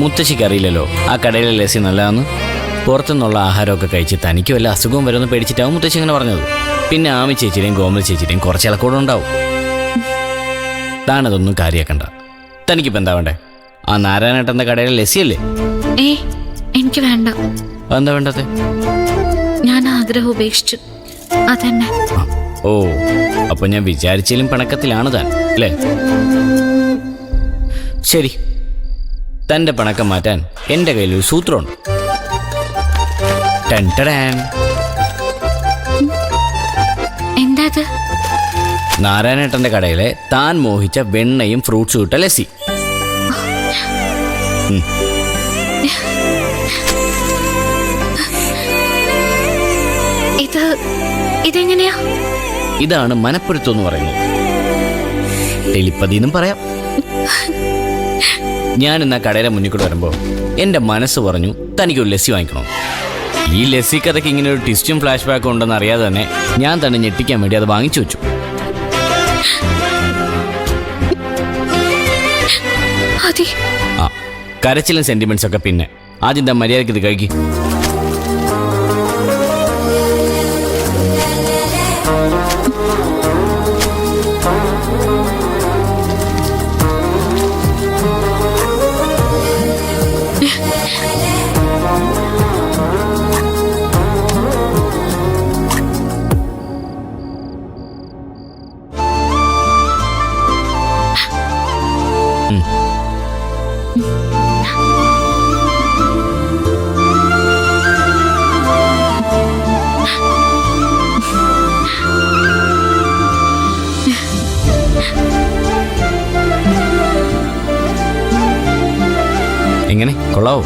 മുത്തശ്ശിക്ക് അറിയില്ലല്ലോ ആ കടയിലെ ലസ്സി നല്ലതാന്ന്. പുറത്തുനിന്നുള്ള ആഹാരമൊക്കെ കഴിച്ച് തനിക്ക് വല്ല അസുഖവും വരുമെന്ന് പേടിച്ചിട്ടാവും മുത്തശ്ശി ഇങ്ങനെ പറഞ്ഞത്. പിന്നെ ആമി ചേച്ചിയുടെയും കോമൽ ചേച്ചിയുടെയും കുറച്ച് ഇളക്കൂടെ ഉണ്ടാവും. താനതൊന്നും കാര്യാക്കണ്ട. തനിക്കിപ്പോൾ എന്താ വേണ്ടേ? ആ നാരായണേട്ടൻ്റെ കടയിലെ ലസ്സിയല്ലേ? എനിക്ക് വേണ്ട. എന്താ വേണ്ടത്? ഞാൻ ആഗ്രഹം ഉപേക്ഷിച്ചു, അതന്നെ. ഓ, അപ്പൊ ഞാൻ വിചാരിച്ചാലും പിണക്കത്തിലാണ് താൻ അല്ലേ? ശരി, തൻ്റെ പിണക്കം മാറ്റാൻ എൻ്റെ കയ്യിലൊരു സൂത്രമുണ്ട്. എന്താ? നാരായണേട്ടൻ്റെ കടയിലെ താൻ മോഹിച്ച വെണ്ണയും ഫ്രൂട്ട്സും ഇട്ട ലസ്സി. ഇതെങ്ങനെയാ? ഇതാണ് മനപ്പൊരുത്തം എന്ന് പറയുന്നത്. ടെലിപ്പതിന്നും പറയാം. ഞാൻ ഇന്ന് കടയുടെ മുന്നിൽ കൂടെ വരുമ്പോൾ എൻ്റെ മനസ്സ് പറഞ്ഞു തനിക്കൊരു ലസ്സി വാങ്ങിക്കണം. ഈ ലസ്സി കഥയ്ക്ക് ഇങ്ങനെ ഒരു ട്വിസ്റ്റും ഫ്ലാഷ് ബാക്കും ഉണ്ടെന്ന് അറിയാതെ തന്നെ ഞാൻ തന്നെ ഞെട്ടിക്കാൻ വേണ്ടി അത് വാങ്ങിച്ചു വെച്ചു. ആ, കരച്ചിലും സെന്റിമെന്റ്സ് ഒക്കെ പിന്നെ. ആദ്യം താൻ മര്യാദയ്ക്ക് ഇത് കഴിക്കും. എങ്ങനെ, കൊള്ളാവോ?